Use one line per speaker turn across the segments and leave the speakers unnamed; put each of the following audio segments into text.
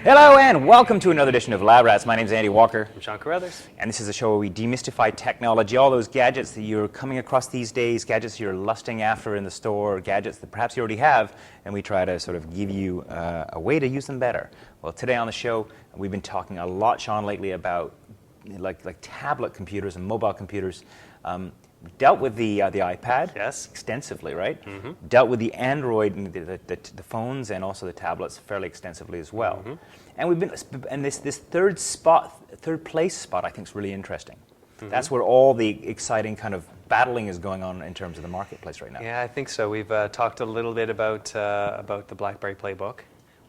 Hello and welcome to another edition of Lab Rats. My name is Andy Walker.
I'm Sean Carruthers.
And this is a show where we demystify technology, all those gadgets that you're coming across these days, gadgets you're lusting after in the store, gadgets that perhaps you already have, and we try to sort of give you a way to use them better. Well, today on the show, we've been talking a lot, Sean, lately about like tablet computers and mobile computers. Dealt with the iPad,
yes,
extensively, right?
Mm-hmm.
Dealt with the Android and the phones and also the tablets fairly extensively as well.
Mm-hmm.
And we've been this third place spot I think is really interesting. Mm-hmm. That's where all the exciting kind of battling is going on in terms of the marketplace right now.
Yeah, I think so. We've talked a little bit about the BlackBerry Playbook.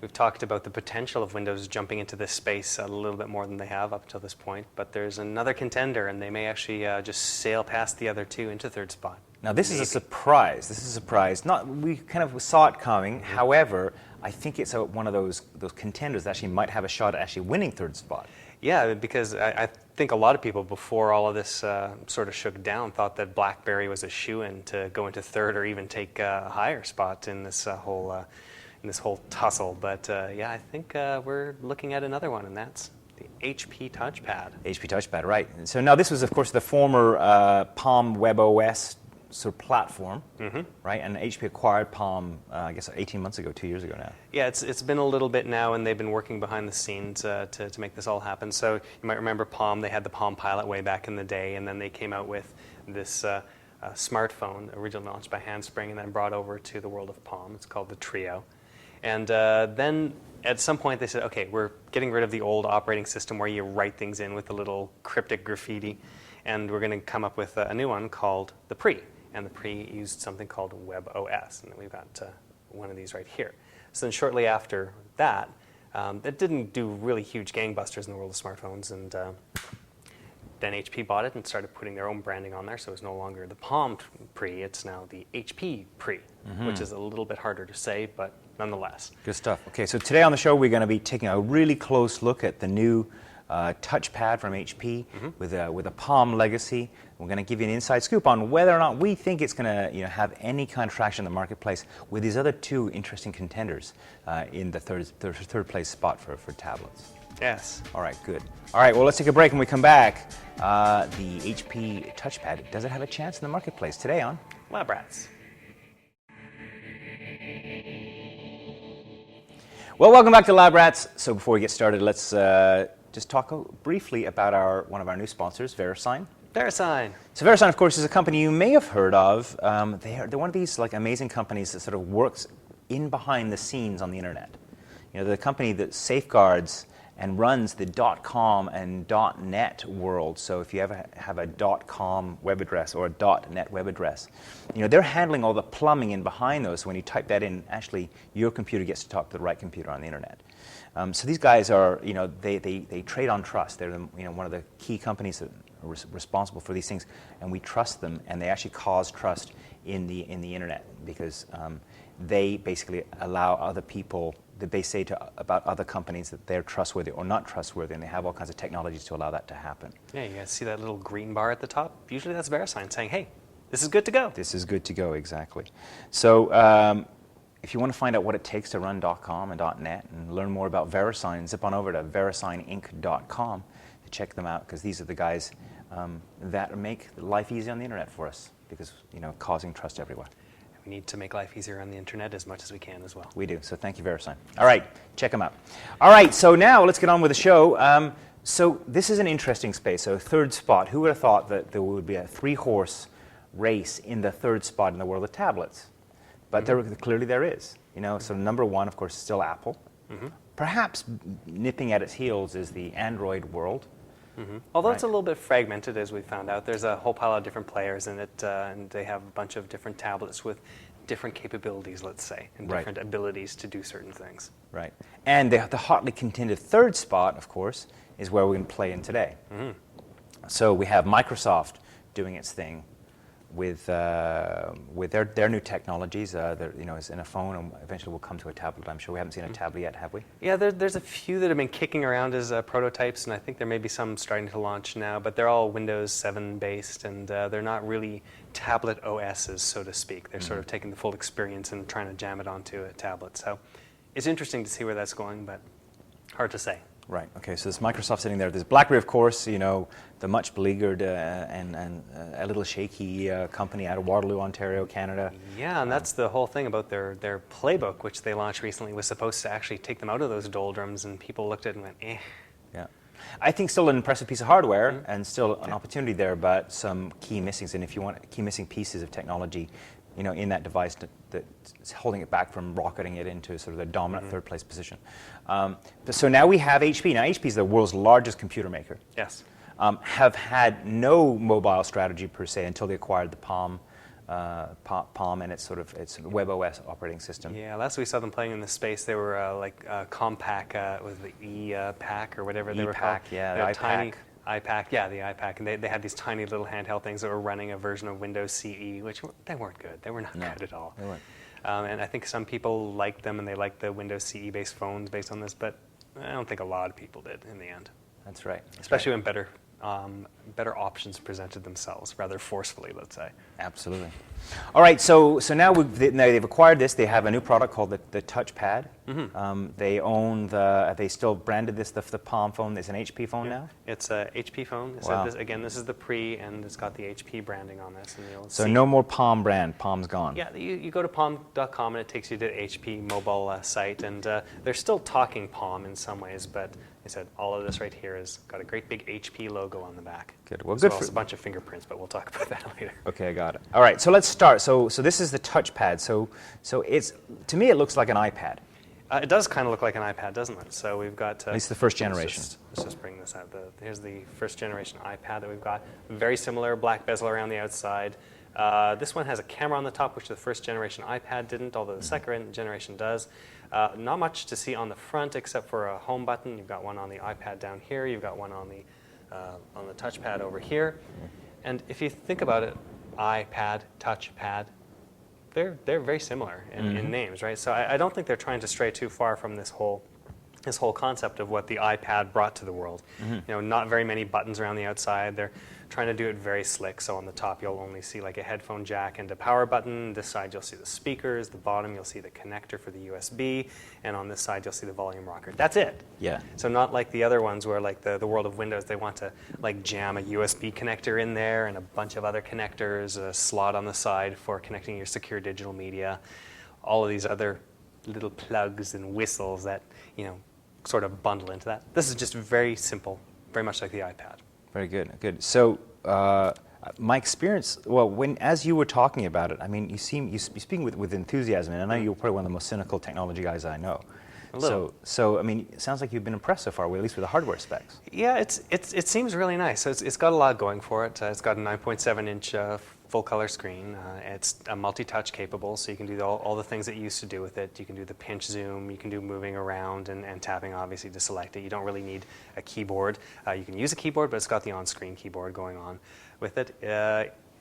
We've talked about the potential of Windows jumping into this space a little bit more than they have up until this point. But there's another contender, and they may actually just sail past the other two into third spot.
Now, this is a surprise. This is a surprise. We kind of saw it coming. Mm-hmm. However, I think it's one of those contenders that actually might have a shot at actually winning third spot.
Yeah, because I think a lot of people, before all of this sort of shook down, thought that BlackBerry was a shoo-in to go into third or even take a higher spot in this whole tussle. But yeah, I think we're looking at another one, and that's the HP TouchPad.
HP TouchPad, right. And so now this was, of course, the former Palm Web OS sort of platform, mm-hmm. right? And HP acquired Palm, I guess, 18 months ago, 2 years ago now.
Yeah, it's been a little bit now, and they've been working behind the scenes to make this all happen. So you might remember Palm. They had the Palm Pilot way back in the day, and then they came out with this smartphone, originally launched by Handspring, and then brought over to the world of Palm. It's called the Trio. And then at some point they said, okay, we're getting rid of the old operating system where you write things in with a little cryptic graffiti, and we're going to come up with a new one called the Pre. And the Pre used something called Web OS, and we've got one of these right here. So then shortly after that, it didn't do really huge gangbusters in the world of smartphones, and then HP bought it and started putting their own branding on there, so it's no longer the Palm Pre, it's now the HP Pre, mm-hmm. which is a little bit harder to say, but nonetheless.
Good stuff. Okay, so today on the show we're going to be taking a really close look at the new touchpad from HP, mm-hmm. with a Palm legacy. We're going to give you an inside scoop on whether or not we think it's going to have any kind of traction in the marketplace with these other two interesting contenders in the third place spot for tablets.
Yes.
All right, good. All right, well, let's take a break. When we come back, the HP TouchPad, does it have a chance in the marketplace? Today on
Lab Rats.
Well, welcome back to Lab Rats. So before we get started, let's just talk briefly about one of our new sponsors, VeriSign.
VeriSign.
So VeriSign, of course, is a company you may have heard of. They're one of these like amazing companies that sort of works in behind the scenes on the internet. You know, they're the company that safeguards and runs the .com and .net world. So if you ever have a .com web address or a .net web address, you know, they're handling all the plumbing in behind those. So when you type that in, actually your computer gets to talk to the right computer on the internet. So these guys are, you know, they trade on trust. They're, you know, one of the key companies that are responsible for these things, and we trust them, and they actually cause trust in the internet because they basically allow other people that they say about other companies that they're trustworthy or not trustworthy, and they have all kinds of technologies to allow that to happen.
Yeah, you guys see that little green bar at the top? Usually that's VeriSign saying, hey, this is good to go.
This is good to go, exactly. So if you want to find out what it takes to run .com and .net and learn more about VeriSign, zip on over to verisigninc.com to check them out, because these are the guys that make life easy on the internet for us, because, you know, causing trust everywhere.
We need to make life easier on the internet as much as we can as well.
We do. So thank you, VeriSign. All right, check them out. All right, so now let's get on with the show. So this is an interesting space. So third spot. Who would have thought that there would be a three-horse race in the third spot in the world of tablets? But mm-hmm. Clearly there is. You know, so number one, of course, is still Apple. Mm-hmm. Perhaps nipping at its heels is the Android world.
Mm-hmm. Although it's a little bit fragmented, as we found out. There's a whole pile of different players in it, and they have a bunch of different tablets with different capabilities, let's say, and different abilities to do certain things. Right.
And the hotly contended third spot, of course, is where we're going to play in today. Mm-hmm. So we have Microsoft doing its thing with their new technologies. You know, it's in a phone, and eventually we'll come to a tablet. I'm sure we haven't seen a tablet yet, have we?
Yeah, there's a few that have been kicking around as prototypes, and I think there may be some starting to launch now. But they're all Windows 7 based, and they're not really tablet OSs, so to speak. They're sort of taking the full experience and trying to jam it onto a tablet. So it's interesting to see where that's going, but Hard to say.
Right. Okay. So there's Microsoft sitting there. There's BlackBerry, of course. You know, the much beleaguered and a little shaky company out of Waterloo, Ontario, Canada.
Yeah, and that's the whole thing about their playbook, which they launched recently, was supposed to actually take them out of those doldrums, and people looked at it and went, eh.
Yeah. I think still an impressive piece of hardware and still an opportunity there, but some key missings. And if you want key missing pieces of technology, you know, in that device that's holding it back from rocketing it into sort of the dominant third place position. So now we have HP. Now HP is the world's largest computer maker.
Yes.
Have had no mobile strategy per se until they acquired the Palm and its WebOS operating system.
Yeah, last we saw them playing in the space, they were Compaq, was the E-Pack or whatever they were called.
Yeah,
the
iPack.
iPack, yeah, the iPack, and they had these tiny little handheld things that were running a version of Windows CE, which they weren't good. They were not good at all.
They weren't.
And I think some people liked them, and they liked the Windows CE-based phones based on this, but I don't think a lot of people did in the end.
That's right.
Especially when better options presented themselves, rather forcefully, let's say.
Absolutely. All right, so now they've acquired this. They have a new product called the TouchPad. They still branded this the Palm phone. It's an HP phone now?
It's a HP phone. So
wow.
this is the pre, and it's got the HP branding on this. And you'll
so
see.
no more Palm brand. Palm's gone.
Yeah, you go to palm.com, and it takes you to the HP mobile site, and they're still talking Palm in some ways, but I said all of this right here has got a great big HP logo on the back.
Good. Well,
as
good
well
for
as a bunch of fingerprints, but we'll talk about that later.
Okay, I got it. All right, so let's start. So this is the TouchPad. So it's, to me, it looks like an iPad.
It does kind of look like an iPad, doesn't it? So we've got...
At least the first generation.
Let's just bring this out. Here's the first generation iPad that we've got. Very similar, black bezel around the outside. This one has a camera on the top, which the first generation iPad didn't, although the second generation does. Not much to see on the front except for a home button. You've got one on the iPad down here. You've got one on the touchpad over here. And if you think about it, iPad, touchpad, they're very similar in names, right? So I don't think they're trying to stray too far from this whole concept of what the iPad brought to the world. You know, not very many buttons around the outside. They're trying to do it very slick. So on the top, you'll only see like a headphone jack and a power button. This side, you'll see the speakers. The bottom, you'll see the connector for the USB. And on this side, you'll see the volume rocker. That's it.
Yeah.
So not like the other ones where like the world of Windows, they want to like jam a USB connector in there and a bunch of other connectors, a slot on the side for connecting your secure digital media, all of these other little plugs and whistles that, you know, sort of bundle into that. This is just very simple, very much like the iPad.
Very good. Good. So my experience, well, as you were talking about it, I mean, you speak with enthusiasm, and I know you're probably one of the most cynical technology guys I know. So I mean, it sounds like you've been impressed so far, at least with the hardware specs.
Yeah, it seems really nice. So it's got a lot going for it. It's got a 9.7-inch full color screen. It's multi-touch capable, so you can do all the things that you used to do with it. You can do the pinch zoom, you can do moving around and tapping obviously to select it. You don't really need a keyboard. You can use a keyboard, but it's got the on-screen keyboard going on with it.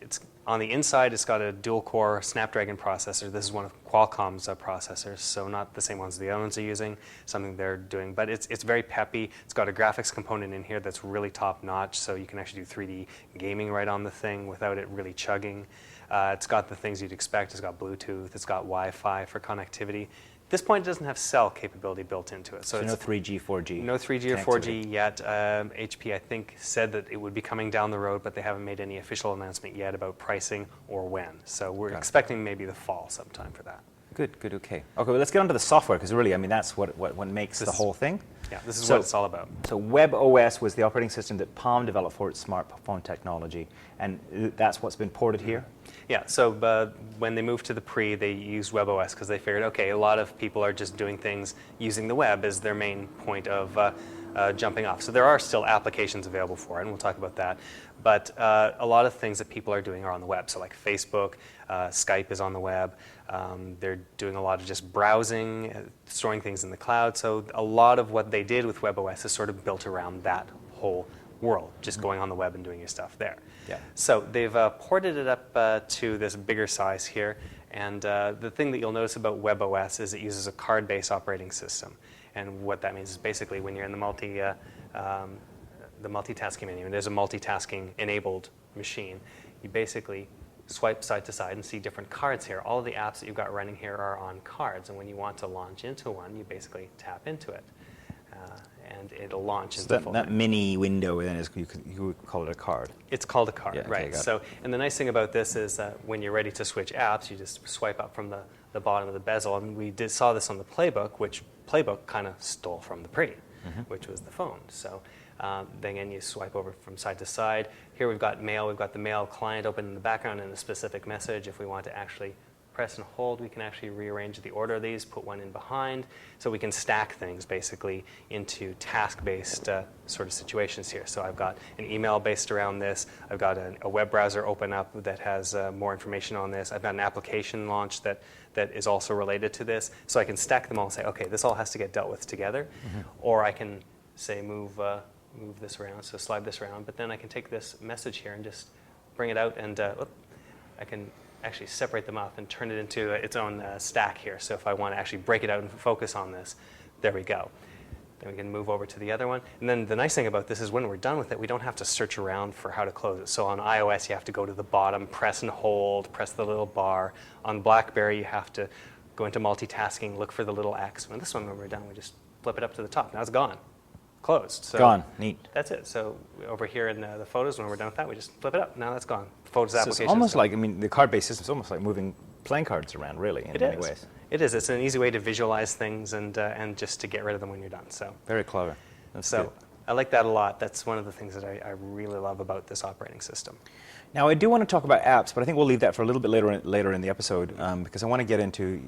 It's on the inside, it's got a dual-core Snapdragon processor. This is one of Qualcomm's processors, so not the same ones the other ones are using, something they're doing. But it's very peppy. It's got a graphics component in here that's really top-notch, so you can actually do 3D gaming right on the thing without it really chugging. It's got the things you'd expect. It's got Bluetooth. It's got Wi-Fi for connectivity. At this point, it doesn't have cell capability built into it.
So no 3G, 4G?
No 3G or 4G yet. HP, I think, said that it would be coming down the road, but they haven't made any official announcement yet about pricing or when. So we're expecting maybe the fall sometime for that.
Good, okay. Okay, well, let's get on to the software, because really, I mean, that's what makes the whole thing.
Yeah, this is what it's all about.
So WebOS was the operating system that Palm developed for its smartphone technology, and that's what's been ported here?
Yeah, so when they moved to the pre, they used WebOS because they figured, okay, a lot of people are just doing things using the web as their main point of jumping off. So there are still applications available for it, and we'll talk about that. But a lot of things that people are doing are on the web. So like Facebook, Skype is on the web. They're doing a lot of just browsing, storing things in the cloud. So a lot of what they did with WebOS is sort of built around that whole world, just going on the web and doing your stuff there.
Yeah.
So they've ported it up to this bigger size here. And the thing that you'll notice about WebOS is it uses a card-based operating system. And what that means is basically when you're in the multitasking menu, and there's a multitasking-enabled machine, you basically swipe side to side and see different cards here. All of the apps that you've got running here are on cards, and when you want to launch into one, you basically tap into it. and it'll launch
So
into full
that
menu.
mini window then is, you would call it a card.
It's called a card,
Yeah, okay,
right.
got it.
So, and the nice thing about this is that when you're ready to switch apps, you just swipe up from the bottom of the bezel. And we saw this on the Playbook, which Playbook kind of stole from the Pre, which was the phone. So then again, you swipe over from side to side. Here we've got mail. We've got the mail client open in the background and a specific message. If we want to actually press and hold, we can actually rearrange the order of these, put one in behind. So we can stack things basically into task-based sort of situations here. So I've got an email based around this. I've got a web browser open up that has more information on this. I've got an application launch that is also related to this. So I can stack them all and say, okay, this all has to get dealt with together. Or I can say move this around, so slide this around. But then I can take this message here and just bring it out, and I can actually separate them up and turn it into its own stack here. So if I want to actually break it out and focus on this, there we go. Then we can move over to the other one. And then the nice thing about this is when we're done with it, we don't have to search around for how to close it. So on iOS, you have to go to the bottom, press and hold, press the little bar. On BlackBerry, you have to go into multitasking, look for the little X. And this one, when we're done, we just flip it up to the top. Now it's gone. Closed. So
Gone. Neat.
that's it. So over here in the photos, when we're done with that, we just flip it up. Now that's gone. Photos
So
application.
it's almost like, I mean, the card-based system is almost like moving playing cards around, really, in many ways.
It is. It's an easy way to visualize things and just to get rid of them when you're done. So
Very clever. That's
so
good.
I like that a lot. That's one of the things that I really love about this operating system.
Now, I do want to talk about apps, but I think we'll leave that for a little bit later in the episode because I want to get into,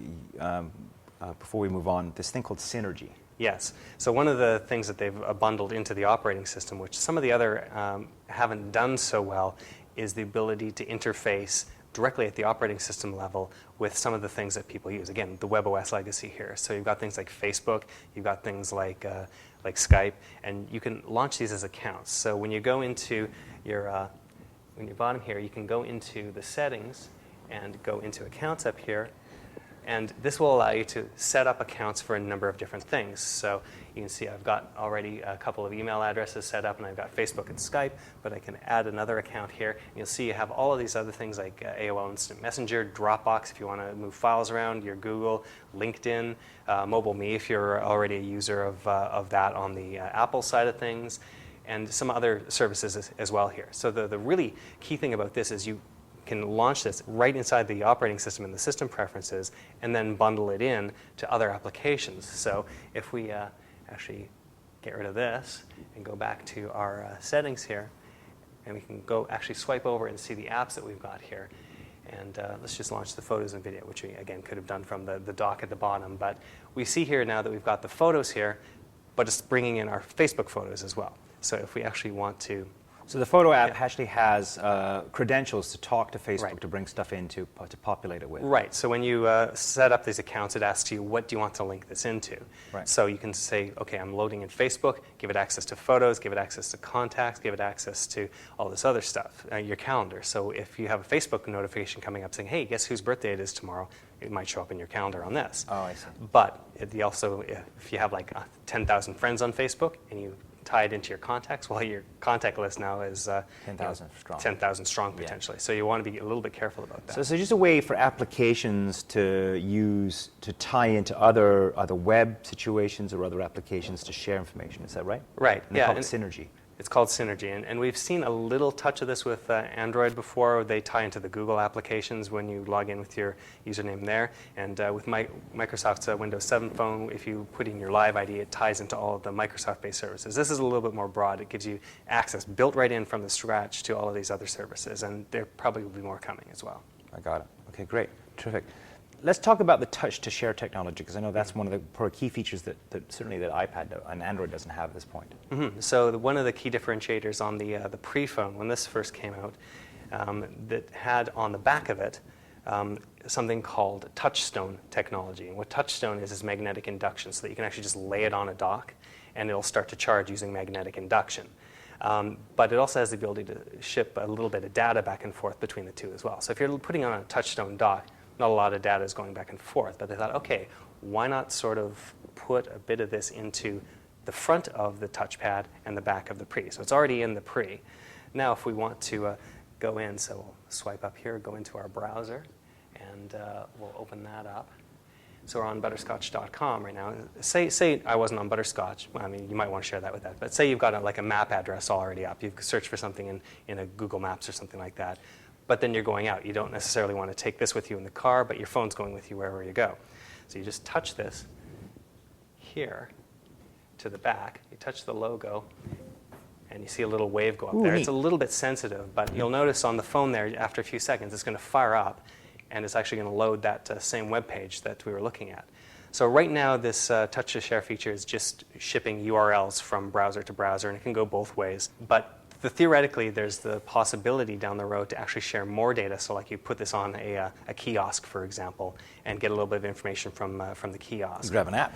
before we move on, this thing called Synergy.
Yes. So one of the things that they've bundled into the operating system, which some of the other haven't done so well, is the ability to interface directly at the operating system level with some of the things that people use. Again, the WebOS legacy here. So you've got things like Facebook, you've got things like Skype, and you can launch these as accounts. So when you go into your bottom here, you can go into the settings and go into accounts up here. And this will allow you to set up accounts for a number of different things. So you can see I've got already a couple of email addresses set up, and I've got Facebook and Skype, but I can add another account here. And you'll see you have all of these other things like AOL Instant Messenger, Dropbox if you want to move files around, your Google, LinkedIn, MobileMe if you're already a user of that on the Apple side of things, and some other services as well here. So the really key thing about this is you can launch this right inside the operating system in the system preferences and then bundle it in to other applications. So if we actually get rid of this and go back to our settings here, and we can go actually swipe over and see the apps that we've got here. And let's just launch the photos and video, which we, again, could have done from the dock at the bottom. But we see here now that we've got the photos here, but it's bringing in our Facebook photos as well. So if we actually want to...
So the photo app actually has credentials to talk to Facebook to bring stuff in to populate it with.
Right. So when you set up these accounts, it asks you, what do you want to link this into?
Right.
So you can say, okay, I'm loading in Facebook, give it access to photos, give it access to contacts, give it access to all this other stuff, your calendar. So if you have a Facebook notification coming up saying, hey, guess whose birthday it is tomorrow, it might show up in your calendar on this.
Oh, I see.
But also, if you have like 10,000 friends on Facebook and you tie it into your contacts, well, your contact list now is
10,000 strong.
10,000 strong potentially. Yeah. So you want to be a little bit careful about that.
So it's just a way for applications to use to tie into other web situations or other applications to share information. Is that right?
Right.
And yeah. It's called Synergy.
It's called Synergy, and we've seen a little touch of this with Android before. They tie into the Google applications when you log in with your username there. And with Microsoft's Windows 7 phone, if you put in your Live ID, it ties into all of the Microsoft-based services. This is a little bit more broad. It gives you access built right in from the scratch to all of these other services, and there probably will be more coming as well.
I got it. Okay, great. Terrific. Let's talk about the touch-to-share technology, because I know that's one of the key features that certainly that iPad and Android doesn't have at this point.
Mm-hmm. So one of the key differentiators on the pre-phone, when this first came out, that had on the back of it something called touchstone technology. And what touchstone is magnetic induction, so that you can actually just lay it on a dock, and it'll start to charge using magnetic induction. But it also has the ability to ship a little bit of data back and forth between the two as well. So if you're putting on a touchstone dock, not a lot of data is going back and forth, but they thought, okay, why not sort of put a bit of this into the front of the touchpad and the back of the pre? So it's already in the pre. Now if we want to go in, so we'll swipe up here, go into our browser, and we'll open that up. So we're on butterscotch.com right now. Say I wasn't on Butterscotch. Well, I mean, you might want to share that with that. But say you've got like a map address already up. You've searched for something in a Google Maps or something like that. But then you're going out. You don't necessarily want to take this with you in the car, but your phone's going with you wherever you go. So you just touch this here to the back. You touch the logo, and you see a little wave go up there.
Neat.
It's a little bit sensitive, but you'll notice on the phone there, after a few seconds, it's going to fire up, and it's actually going to load that same web page that we were looking at. So right now, this touch to share feature is just shipping URLs from browser to browser, and it can go both ways. But theoretically, there's the possibility down the road to actually share more data. So like you put this on a kiosk, for example, and get a little bit of information from the kiosk.
Grab an app.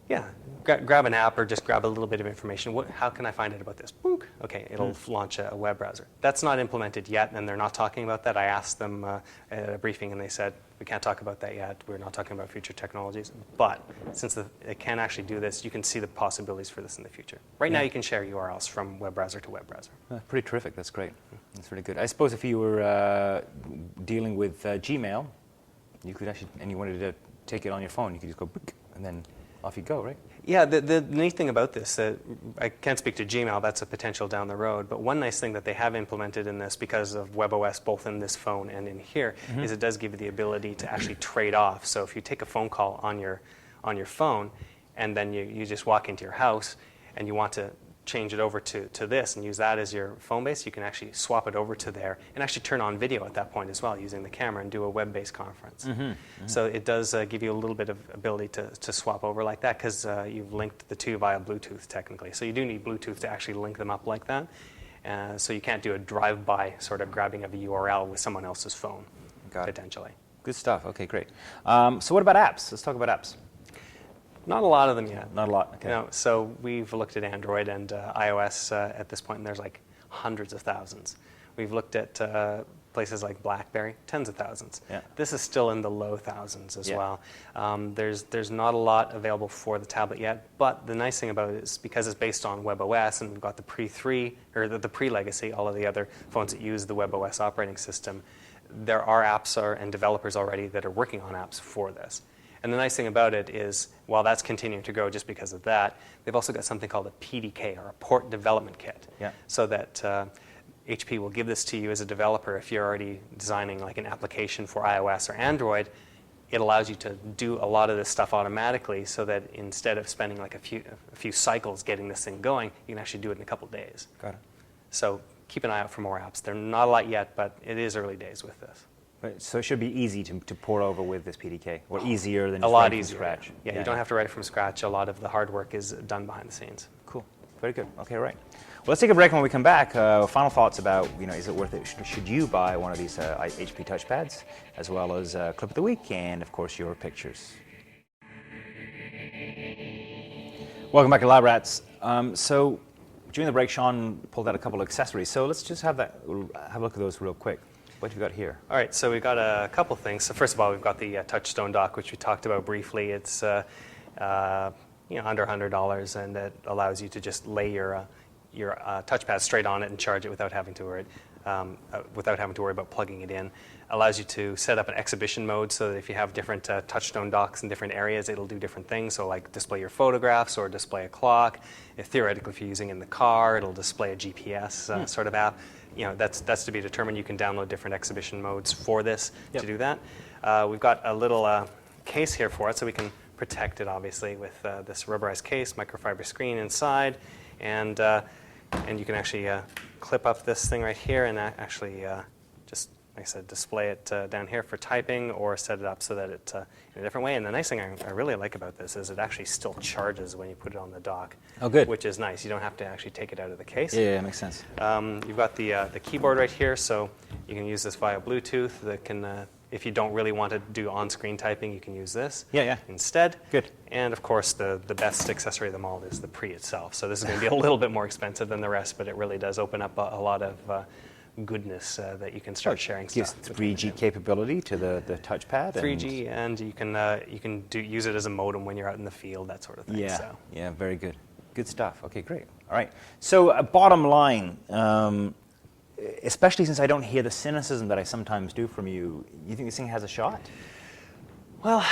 Yeah, grab an app or just grab a little bit of information. How can I find out about this? Boop. Okay, it'll launch a web browser. That's not implemented yet, and they're not talking about that. I asked them at a briefing, and they said, we can't talk about that yet. We're not talking about future technologies. But since it can actually do this, you can see the possibilities for this in the future. Right now, you can share URLs from web browser to web browser.
Pretty terrific. That's great. That's really good. I suppose if you were dealing with Gmail, you could actually, and you wanted to take it on your phone, you could just go, book, and then off you go, right?
Yeah, the neat thing about this, I can't speak to Gmail, that's a potential down the road, but one nice thing that they have implemented in this because of WebOS, both in this phone and in here, is it does give you the ability to actually trade off. So if you take a phone call on your phone, and then you just walk into your house, and you want to change it over to this and use that as your phone base, you can actually swap it over to there and actually turn on video at that point as well using the camera and do a web-based conference. So it does give you a little bit of ability to swap over like that because you've linked the two via Bluetooth technically. So you do need Bluetooth to actually link them up like that. So you can't do a drive-by sort of grabbing of a URL with someone else's phone, potentially.
Good stuff. Okay, great. So what about apps? Let's talk about apps.
Not a lot of them yet.
Not a lot, okay.
No, so we've looked at Android and iOS at this point, and there's like hundreds of thousands. We've looked at places like BlackBerry, tens of thousands.
Yeah.
This is still in the low thousands as well. There's not a lot available for the tablet yet, but the nice thing about it is because it's based on WebOS, and we've got the pre-3, or the pre-legacy, all of the other phones that use the WebOS operating system, there are apps and developers already that are working on apps for this. And the nice thing about it is, while that's continuing to grow just because of that, they've also got something called a PDK, or a Port Development Kit, so that HP will give this to you as a developer if you're already designing like an application for iOS or Android. It allows you to do a lot of this stuff automatically so that instead of spending like a few cycles getting this thing going, you can actually do it in a couple days.
Got it.
So keep an eye out for more apps. They're not a lot yet, but it is early days with this.
Right, so it should be easy to pour over with this PDK, or easier than
a lot
writing
easier.
from scratch.
Yeah, you don't have to write it from scratch. A lot of the hard work is done behind the scenes.
Cool. Very good. Okay, right. Well, let's take a break. When we come back, final thoughts about, is it worth it? Should you buy one of these HP TouchPads, as well as Clip of the Week, and of course your pictures. Welcome back to Lab Rats. So during the break, Sean pulled out a couple of accessories. So let's just have a look at those real quick. What have you got here?
All right, so we've got a couple things. So first of all, we've got the Touchstone dock, which we talked about briefly. It's under $100, and it allows you to just lay your touchpad straight on it and charge it without having to worry about plugging it in. Allows you to set up an exhibition mode so that if you have different Touchstone docks in different areas, it'll do different things. So like display your photographs or display a clock. Theoretically, if you're using it in the car, it'll display a GPS sort of app. That's to be determined. You can download different exhibition modes for this to do that. We've got a little case here for it, so we can protect it, obviously, with this rubberized case, microfiber screen inside, and you can actually clip up this thing right here and actually just, like I said, display it down here for typing, or set it up so that it in a different way. And the nice thing I really like about this is it actually still charges when you put it on the dock.
Oh, good.
Which is nice. You don't have to actually take it out of the case.
Yeah, makes sense.
You've got the keyboard right here, so you can use this via Bluetooth. That can, if you don't really want to do on-screen typing, you can use this instead.
Good.
And of course, the best accessory of them all is the pre itself. So this is going to be a little bit more expensive than the rest, but it really does open up a lot of goodness that you can start sharing
gives
stuff.
3G capability to the touchpad.
3G, and you can use it as a modem when you're out in the field, that sort of thing.
Yeah, yeah, very good. Good stuff. Okay, great. All right. So bottom line, especially since I don't hear the cynicism that I sometimes do from you, you think this thing has a shot?
Well,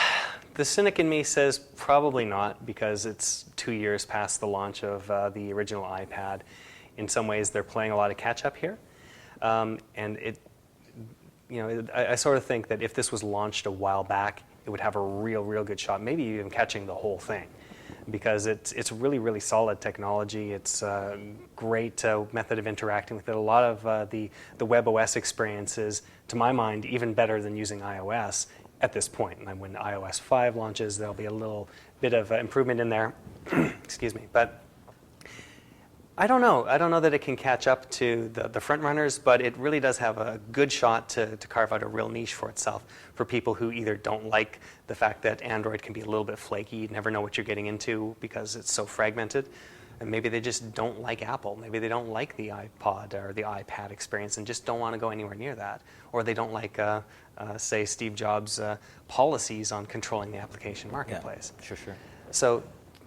The cynic in me says probably not, because it's 2 years past the launch of the original iPad. In some ways, they're playing a lot of catch up here, and I sort of think that if this was launched a while back, it would have a real good shot, maybe even catching the whole thing, because it's really solid technology. It's a great method of interacting with it. A lot of the WebOS experiences, to my mind, even better than using iOS at this point. And then when iOS 5 launches, there'll be a little bit of improvement in there. Excuse me. But I don't know. I don't know that it can catch up to the front runners, but it really does have a good shot to carve out a real niche for itself for people who either don't like the fact that Android can be a little bit flaky, you never know what you're getting into because it's so fragmented, and maybe they just don't like Apple. Maybe they don't like the iPod or the iPad experience and just don't want to go anywhere near that. Or they don't like, say, Steve Jobs' policies on controlling the application marketplace.
Yeah, sure.
So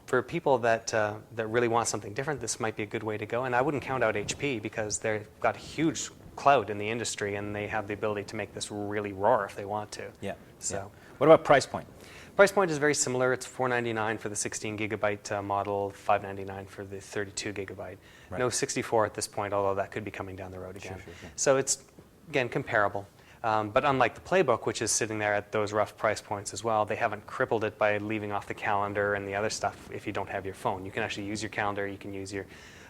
for people that really want something different, this might be a good way to go. And I wouldn't count out HP, because they've got huge clout in the industry, and they have the ability to make this really roar if they want to.
Yeah.
So,
yeah. What about price point?
Price point is very similar. It's $499 for the 16 gigabyte model, $599 for the 32 gigabyte.
Right.
No 64 at this point, although that could be coming down the road again.
Sure.
So it's, again, comparable. But unlike the Playbook, which is sitting there at those rough price points as well, they haven't crippled it by leaving off the calendar and the other stuff if you don't have your phone. You can actually use your calendar, you can use your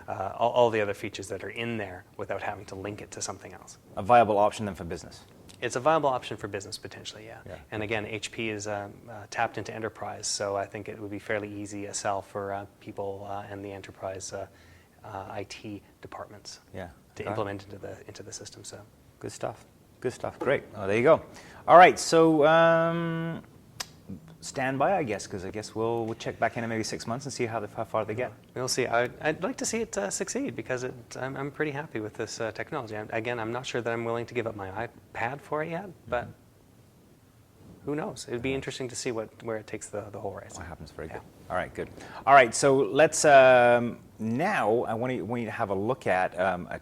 all the other features that are in there without having to link it to something else.
A viable option then for business?
It's a viable option for business, potentially, yeah.
Yeah.
And again, HP is tapped into enterprise, so I think it would be fairly easy a sell for people and the enterprise IT departments to implement into the system. So
good stuff. Good stuff. Great. Oh, there you go. All right. So stand by, I guess, because I guess we'll check back in maybe 6 months and see how far they get.
We'll see. I'd like to see it succeed, because I'm pretty happy with this technology. I'm not sure that I'm willing to give up my iPad for it yet, but who knows? It'd be interesting to see where it takes the whole race.
What happens? Very good. All right, good. All right, so let's now I want you to have a look at a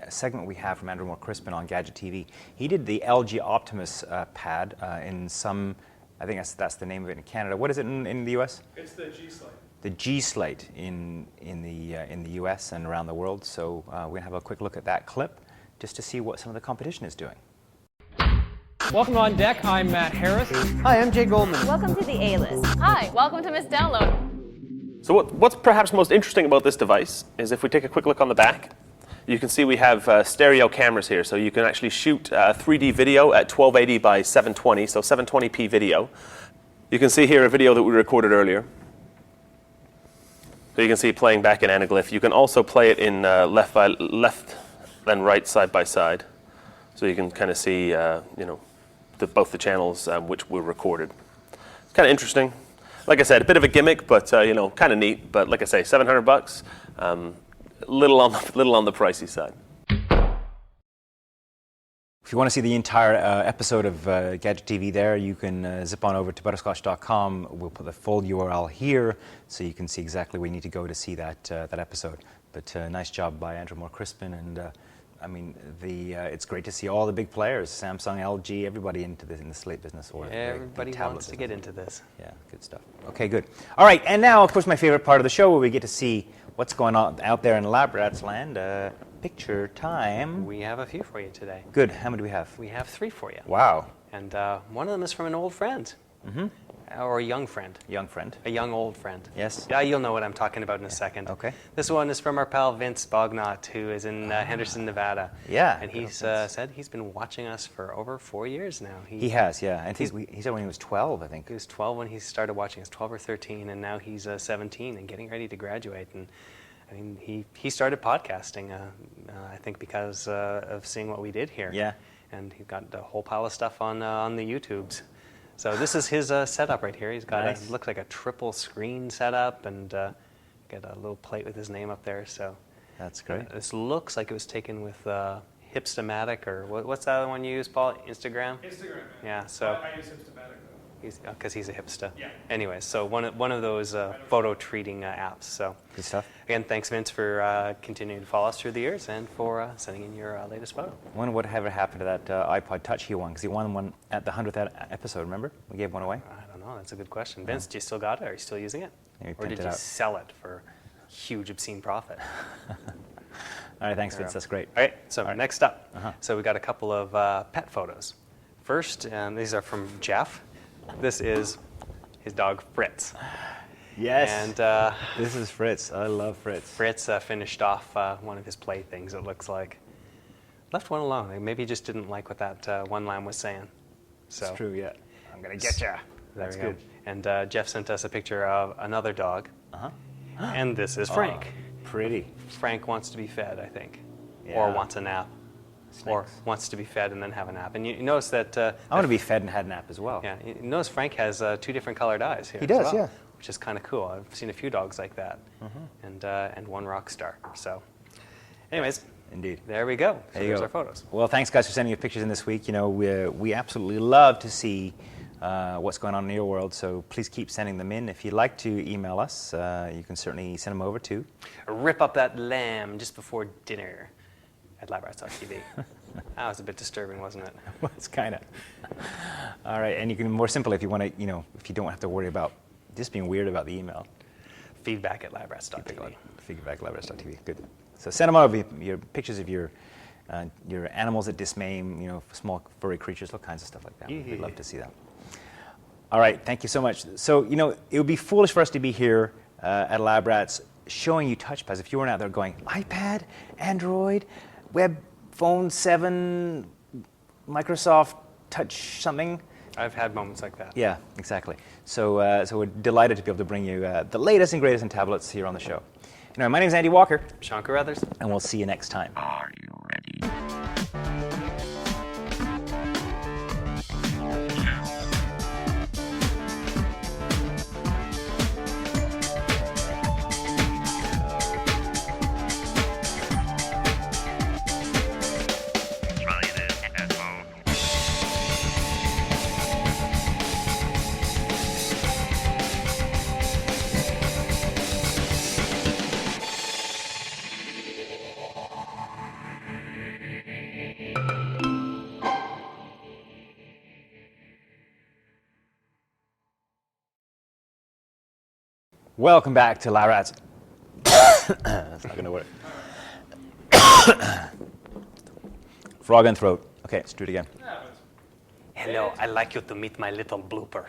segment we have from Andrew Moore Crispin on Gadget TV. He did the LG Optimus pad in some, I think that's the name of it in Canada. What is it in the US?
It's the G Slate.
The G Slate in the US and around the world. So we're gonna have a quick look at that clip just to see what some of the competition is doing.
Welcome on deck. I'm Matt Harris.
Hi, I'm Jay Goldman.
Welcome to the A-List. Hi, welcome to Miss Download.
So what's perhaps most interesting about this device is if we take a quick look on the back, you can see we have stereo cameras here. So you can actually shoot 3D video at 1280 by 720, so 720p video. You can see here a video that we recorded earlier. So you can see it playing back in anaglyph. You can also play it in left and right side by side. So you can kind of see, both the channels which were recorded. It's kind of interesting. Like I said, a bit of a gimmick, but kind of neat. But like I say, $700, little on the pricey side.
If you want to see the entire episode of Gadget TV there, you can zip on over to butterscotch.com. We'll put the full URL here so you can see exactly where you need to go to see that episode. But nice job by Andrew Moore Crispin, and it's great to see all the big players, Samsung, LG, everybody in the slate business. Or
everybody wants to get into this.
Yeah, good stuff. Okay, good. All right, and now, of course, my favorite part of the show where we get to see what's going on out there in Labrad's land. Picture time.
We have a few for you today.
Good. How many do we have?
We have 3 for you.
Wow.
And one of them is from an old friend. Mm-hmm. Or a young friend.
Young friend.
A young old friend.
Yes.
You'll know what I'm talking about in a second.
Okay.
This one is from our pal Vince Bognot, who is in Henderson, Nevada.
Yeah.
And he's said he's been watching us for over 4 years now.
He has, yeah. And he said when he was 12, I think.
He was 12 when he started watching us, 12 or 13, and now he's 17 and getting ready to graduate. And I mean, he started podcasting, I think, because of seeing what we did here.
Yeah.
And he's got a whole pile of stuff on the YouTubes. So this is his setup right here. He's got looks like a triple screen setup, and got a little plate with his name up there. So
that's great.
This looks like it was taken with Hipstamatic, or what's the other one you use, Paul? Instagram.
Instagram.
Yeah. So
I use Hipstamatic though.
Because he's a hipster.
Yeah.
Anyway, so one of those photo treating apps. So
good stuff.
Again, thanks, Vince, for continuing to follow us through the years and for sending in your latest photo.
I wonder what ever happened to that iPod Touch he won, because he won one at the 100th episode, remember? We gave one away.
I don't Oh, that's a good question. Vince, do you still got it? Are you still using it?
Maybe
Or
print
did
it
you
out.
sell it for huge, obscene profit?
All right, thanks, Vince. That's great.
All right, so next up.
Uh-huh.
So we got a couple of pet photos. First, these are from Jeff. This is his dog, Fritz.
Yes.
And
this is Fritz. I love Fritz.
Fritz finished off one of his playthings, it looks like. Left one alone. Maybe he just didn't like what that one lamb was saying. So,
It's true, yeah. I'm going to get ya.
That's
good.
And Jeff sent us a picture of another dog.
Uh-huh.
And this is Frank.
Pretty.
Frank wants to be fed, I think.
Yeah.
Or wants a nap. Or
Snakes.
wants to be fed and then have a nap. And you notice that...
I want to be fed and had a nap as well.
Yeah, you notice Frank has 2 different colored eyes here.
He
as
does,
well,
yeah.
Which is kind of cool. I've seen a few dogs like that. And one rock star. So, anyways,
Indeed.
there we go. So
There you
there's
go.
our photos.
Well, thanks, guys, for sending your pictures in this week. You know, we absolutely love to see what's going on in your world, so please keep sending them in. If you'd like to email us, you can certainly send them over to...
Rip up that lamb just before dinner at librats.tv. That was a bit disturbing, wasn't it?
Well, it's kind of... All right, and you can more simple if you want to, you know, if you don't have to worry about just being weird about the email.
Feedback at librats.tv.
Feedback@librats.tv. Good. So send them over your pictures of your animals that dismay, you know, small furry creatures, all kinds of stuff like that. We'd love to see that. All right, thank you so much. So, you know, it would be foolish for us to be here at Lab Rats showing you touchpads if you weren't out there going, iPad, Android, Web Phone 7, Microsoft Touch something.
I've had moments like that.
Yeah, exactly. So, so we're delighted to be able to bring you the latest and greatest in tablets here on the show. Anyway, my name is Andy Walker,
Sean Carruthers.
and we'll see you next time.
Are you ready? Try this at home.
Welcome back to Lab Rats. That's not going to work. Frog and throat. Okay, let's do it again.
Hello, I'd like you to meet my little blooper.